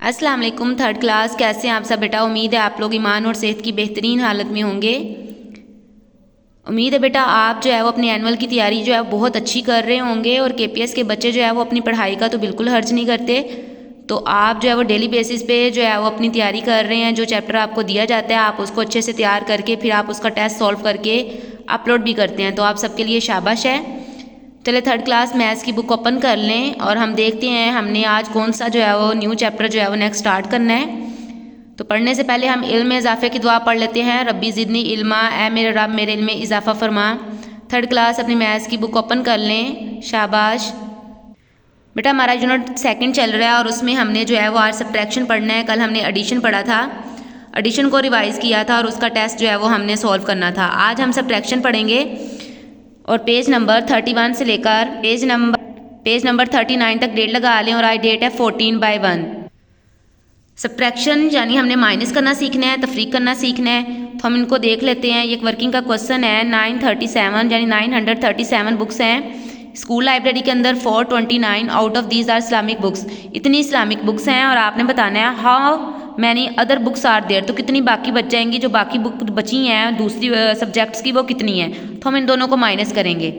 अस्सलाम वालेकुम third class, कैसे हैं आप सब बेटा। उम्मीद है आप लोग ईमान और सेहत की बेहतरीन हालत में होंगे। उम्मीद है बेटा आप जो है वो अपनी एनुअल की तैयारी जो है बहुत अच्छी कर रहे होंगे और केपीएस के बच्चे जो है वो अपनी पढ़ाई का तो बिल्कुल हर्ज नहीं करते। तो आप जो है वो डेली बेसिस पे जो है वो अपनी तैयारी कर रहे हैं। जो चैप्टर आपको दिया जाता है आप उसको अच्छे से तैयार करके फिर आप उसका टेस्ट सॉल्व करके अपलोड भी करते हैं, तो आप सबके लिए शाबाश है। चले थर्ड क्लास मैथ्स की बुक ओपन कर लें और हम देखते हैं हमने आज कौन सा जो है वो न्यू चैप्टर जो है वो नेक्स्ट स्टार्ट करना है। तो पढ़ने से पहले हम इल्म में इजाफे की दुआ पढ़ लेते हैं। रब्बी ज़िदनी इल्मा, ए मेरे रब मेरे इल्म में इजाफा फरमा। थर्ड क्लास अपनी मैथ्स की बुक ओपन कर लें, शाबाश बेटा। हमारा यूनिट सेकंड चल रहा है और उसमें हमने जो है वो आज सब्ट्रैक्शन पढ़ना है। कल हमने एडिशन पढ़ा था, एडिशन को रिवाइज़ किया था और उसका टेस्ट जो है वो हमने सॉल्व करना था। आज हम सब्ट्रैक्शन पढ़ेंगे और पेज नंबर 31 से लेकर पेज नंबर 39 तक डेट लगा लें और आज डेट है 14/1। सब्ट्रैक्शन यानी हमने माइनस करना सीखना है, तफरीक करना सीखना है। तो हम इनको देख लेते हैं। ये एक वर्किंग का क्वेश्चन है। 937 यानी 937 बुक्स हैं स्कूल लाइब्रेरी के अंदर। 429 out of these are Islamic books. इतनी इस्लामिक बुक्स हैं और आपने बताना है how many other books are there. तो कितनी बाकी बच जाएंगी, जो बाकी बुक बची हैं दूसरी सब्जेक्ट्स की वो कितनी हैं। तो हम इन दोनों को माइनस करेंगे।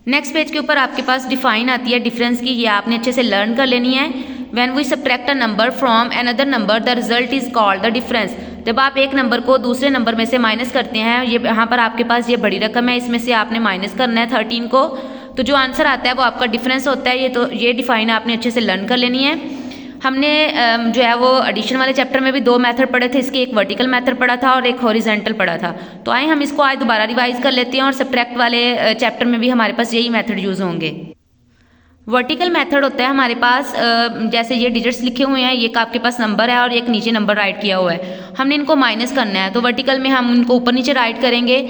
नेक्स्ट पेज के ऊपर आपके पास डिफाइन आती है डिफरेंस की, ये आपने अच्छे से लर्न कर लेनी है। When we subtract a number from another number the result is called the difference. जब आप एक नंबर को दूसरे नंबर में से माइनस करते हैं, ये यहाँ पर आपके पास ये बड़ी रकम है, इसमें से आपने माइनस करना है 13 को, तो जो आंसर आता है वो आपका डिफरेंस होता है। ये डिफाइन आपने अच्छे से लर्न कर लेनी है। हमने जो है वो एडिशन वाले चैप्टर में भी दो मेथड पढ़े थे। इसके एक वर्टिकल मेथड पढ़ा था और एक हॉरिजॉन्टल पढ़ा था। तो आए हम इसको आज दोबारा रिवाइज कर लेते हैं और सब्ट्रैक्ट वाले चैप्टर में भी हमारे पास यही मेथड यूज़ होंगे। वर्टिकल मेथड होता है हमारे पास, जैसे ये डिजिट्स लिखे हुए हैं, एक आपके पास नंबर है और एक नीचे नंबर राइट किया हुआ है, हमने इनको माइनस करना है। तो वर्टिकल में हम इनको ऊपर नीचे राइट करेंगे।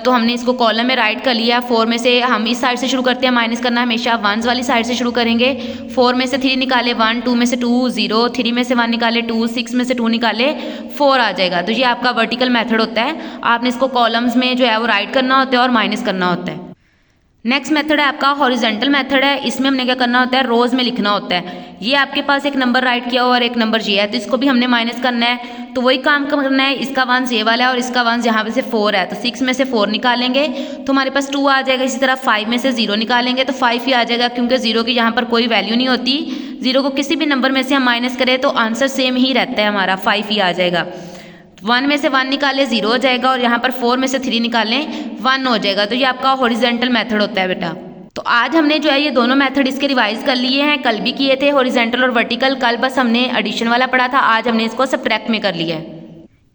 तो हमने इसको कॉलम में राइट कर लिया। 4 में से हम इस साइड से शुरू करते हैं माइनस करना, हमेशा 1s वाली साइड से शुरू करेंगे। 4 में से 3 निकाले 1, 2 में से 2 0, 3 में से 1 निकाले 2, 6 में से 2 निकाले 4 आ जाएगा। तो ये आपका वर्टिकल मेथड होता है। आपने इसको कॉलम्स में जो है वो राइट करना होता है और माइनस करना होता है। नेक्स्ट मेथड है आपका हॉरिजॉन्टल मेथड है। इसमें हमने क्या करना होता है, रोज में लिखना होता है। ये आपके पास एक नंबर राइट किया हुआ और एक नंबर ये है, तो इसको भी हमने माइनस करना है। तो वही काम करना है, इसका 1 ये वाला है और इसका 1 यहाँ पे से 4 है, तो 6 में से 4 निकालेंगे तो हमारे पास 2 आ जाएगा। इसी तरह 5 में से 0 निकालेंगे तो 5 ही आ जाएगा, क्योंकि 0 की यहाँ पर कोई वैल्यू नहीं होती। 0 को किसी भी नंबर में से हम माइनस करें तो आंसर सेम ही रहता है हमारा, 5 ही आ जाएगा। 1 में से 1 निकाले 0 हो जाएगा और यहाँ पर 4 में से 3 निकालें 1 हो जाएगा। तो ये आपका हॉरिजॉन्टल मेथड होता है बेटा। तो आज हमने जो है ये दोनों मेथड इसके रिवाइज कर लिए हैं। कल भी किए थे हॉरिजॉन्टल और वर्टिकल, कल बस हमने एडिशन वाला पढ़ा था, आज हमने इसको सब्ट्रैक्ट में कर लिया है।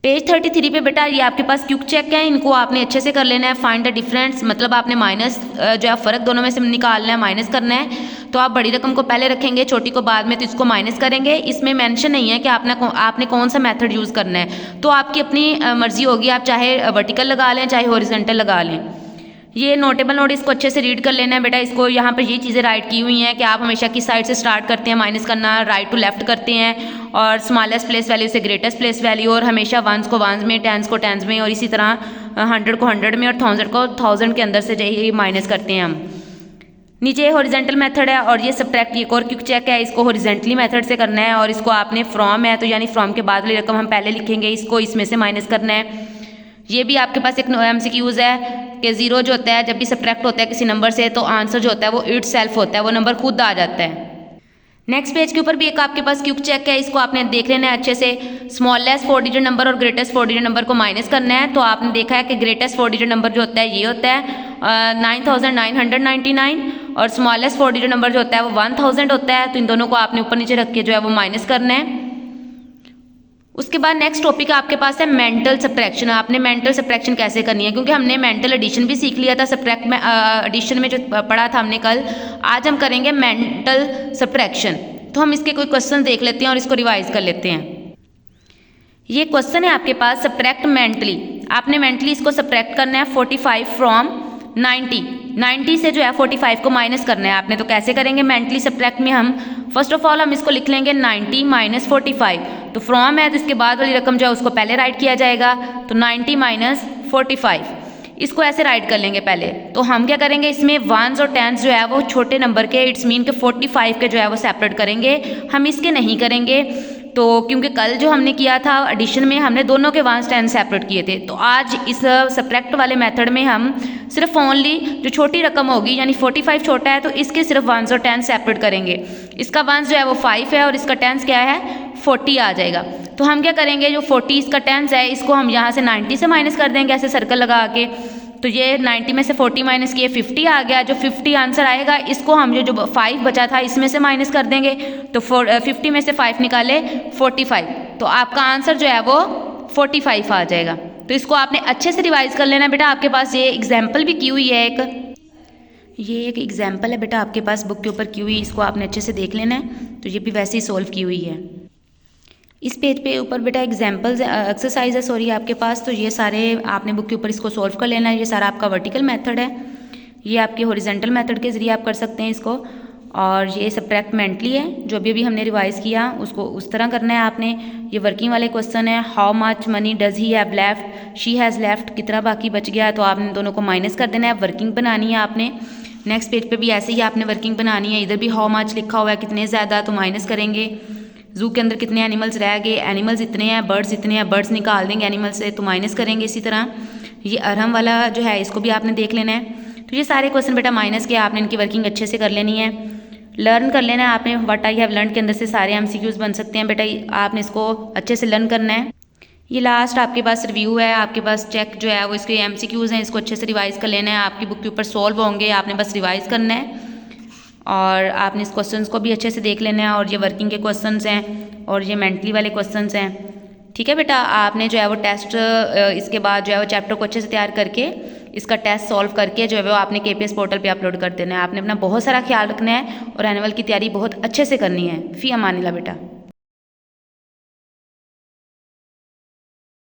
पेज 33 पे बेटा ये आपके पास क्विक चेक है, इनको आपने अच्छे से कर लेना है। फाइंड द डिफरेंस, मतलब आपने माइनस जो है फ़र्क दोनों में से निकालना है, माइनस करना है। तो आप बड़ी रकम को पहले रखेंगे, छोटी को बाद में, तो इसको माइनस करेंगे। इसमें मेंशन नहीं है कि आपने कौन सा मेथड यूज़ करना है, तो आपकी अपनी मर्जी होगी, आप चाहे वर्टिकल लगा लें चाहे हॉरिजॉन्टल लगा लें। ये नोटेबल नोट इसको अच्छे से रीड कर लेना है बेटा। इसको यहाँ पर ये चीज़ें राइट की हुई हैं कि आप हमेशा किस साइड से स्टार्ट करते हैं माइनस करना, राइट टू लेफ्ट करते हैं, और स्मॉलेस्ट प्लेस वैल्यू से ग्रेटेस्ट प्लेस वैल्यू, और हमेशा 1s को 1s में, 10s को 10s में, और इसी तरह 100 को 100 में और 1000 को 1000 के अंदर से जो माइनस करते हैं हम। नीचे हॉरिजॉन्टल मेथड है और ये सब्ट्रैक्ट एक और क्विक चेक है, इसको हॉरिजॉन्टली मेथड से करना है। और इसको आपने फ्रॉम है तो यानी फ्रॉम के बाद वाली रकम हम पहले लिखेंगे, इसको इसमें से माइनस करना है। ये भी आपके पास एक MCQs है कि 0 जो होता है जब भी सब्ट्रैक्ट होता है किसी नंबर से, तो आंसर जो होता है वो इट सेल्फ होता है, वो नंबर खुद आ जाता है। नेक्स्ट पेज के ऊपर भी एक आपके पास क्विक चेक है, इसको आपने देख लेना है अच्छे से। स्मॉलेस्ट 4 डिजिट नंबर और ग्रेटेस्ट 4 डिजिट नंबर को माइनस करना है। तो आपने देखा है कि ग्रेटेस्ट 4 डिजिट नंबर जो होता है ये होता है 9999 और स्मॉलेस्ट 4 डिजिट नंबर जो होता है वो 1000 होता है। तो इन दोनों को आपने ऊपर नीचे रख के जो है वो माइनस करना है। उसके बाद नेक्स्ट टॉपिक आपके पास है मेंटल सब्ट्रैक्शन। आपने मेंटल सब्ट्रैक्शन कैसे करनी है, क्योंकि हमने मेंटल एडिशन भी सीख लिया था सब्ट्रैक्ट में, एडिशन में जो पढ़ा था हमने कल। आज हम करेंगे मेंटल सब्ट्रैक्शन। तो हम इसके कोई क्वेश्चन देख लेते हैं और इसको रिवाइज कर लेते हैं। ये क्वेश्चन है आपके पास, सब्ट्रैक्ट मेंटली। आपने मेंटली इसको सब्ट्रैक्ट करना है 45 फ्रॉम 90 से जो है 45 को माइनस करना है आपने। तो कैसे करेंगे मेंटली सब्ट्रैक्ट में, हम फर्स्ट ऑफ ऑल हम इसको लिख लेंगे 90 माइनस 45। तो फ्रॉम है तो इसके बाद वाली रकम जो है उसको पहले राइट किया जाएगा, तो 90 माइनस 45। इसको ऐसे राइट कर लेंगे पहले। तो हम क्या करेंगे, इसमें 1s और 10s जो है वो छोटे नंबर के, इट्स मीन के 45 के जो है वो सेपरेट करेंगे, हम इसके नहीं करेंगे। तो क्योंकि कल जो हमने किया था एडिशन में, हमने दोनों के 1s 10 सेपरेट किए थे। तो आज इस सब्ट्रैक्ट वाले मेथड में हम सिर्फ ओनली जो छोटी रकम होगी, यानी 45 छोटा है तो इसके सिर्फ 1s और 10 सेपरेट करेंगे। इसका 1s जो है वो 5 है और इसका 10s क्या है, 40 आ जाएगा। तो हम क्या करेंगे, जो 40 इसका 10s है इसको हम यहाँ से 90 से माइनस कर देंगे ऐसे सर्कल लगा के। तो ये 90 में से 40 माइनस किए 50 आ गया। जो 50 आंसर आएगा इसको हम जो 5 बचा था इसमें से माइनस कर देंगे। तो 50 में से 5 निकाले 45, तो आपका आंसर जो है वो 45 आ जाएगा। तो इसको आपने अच्छे से रिवाइज कर लेना बेटा। आपके पास ये एग्जाम्पल भी की हुई है, ये एक एग्जाम्पल है बेटा आपके पास बुक के ऊपर की हुई, इसको आपने अच्छे से देख लेना है। तो ये भी वैसे ही सोल्व की हुई है। इस पेज पे ऊपर बेटा एग्जाम्पल्स एक्सरसाइज है सॉरी आपके पास। तो ये सारे आपने बुक के ऊपर इसको सॉल्व कर लेना है। ये सारा आपका वर्टिकल मेथड है, ये आपके हॉरिजॉन्टल मेथड के ज़रिए आप कर सकते हैं इसको। और ये सब्ट्रैक्ट मेंटली है, जो भी हमने रिवाइज़ किया उसको उस तरह करना है आपने। ये वर्किंग वाले क्वेश्चन है, how much money does he have left, she has left, कितना बाकी बच गया, तो आपने दोनों को माइनस कर देना है। वर्किंग बनानी है आपने। नेक्स्ट पेज पे भी ऐसे ही आपने वर्किंग बनानी है। इधर भी हाउ मच लिखा हुआ है, कितने ज़्यादा, तो माइनस करेंगे। जू के अंदर कितने एनिमल्स रह गए, एनिमल्स इतने हैं, बर्ड्स इतने हैं, बर्ड्स निकाल देंगे एनिमल से, तो माइनस करेंगे। इसी तरह ये अरहम वाला जो है इसको भी आपने देख लेना है। तो ये सारे क्वेश्चन बेटा माइनस के आपने इनकी वर्किंग अच्छे से कर लेनी है, लर्न कर लेना है आपने। व्हाट आई हैव लर्न के अंदर से सारे एमसीक्यूज बन सकते हैं बेटा, आपने इसको अच्छे से लर्न करना है। ये लास्ट आपके पास रिव्यू है, आपके पास चेक जो है वो इसके एमसीक्यूज हैं, इसको अच्छे से रिवाइज कर लेना है। आपकी बुक के ऊपर सॉल्व होंगे, आपने बस रिवाइज करना है और आपने इस क्वेश्चंस को भी अच्छे से देख लेना है। और ये वर्किंग के क्वेश्चंस हैं और ये मेंटली वाले क्वेश्चंस हैं। ठीक है बेटा, आपने जो है वो टेस्ट इसके बाद जो है वो चैप्टर को अच्छे से तैयार करके इसका टेस्ट सॉल्व करके जो है वो आपने केपीएस पोर्टल पे अपलोड कर देना है। आपने अपना बहुत सारा ख्याल रखना है और एनुअल की तैयारी बहुत अच्छे से करनी है। फी अमानिल्लाह बेटा।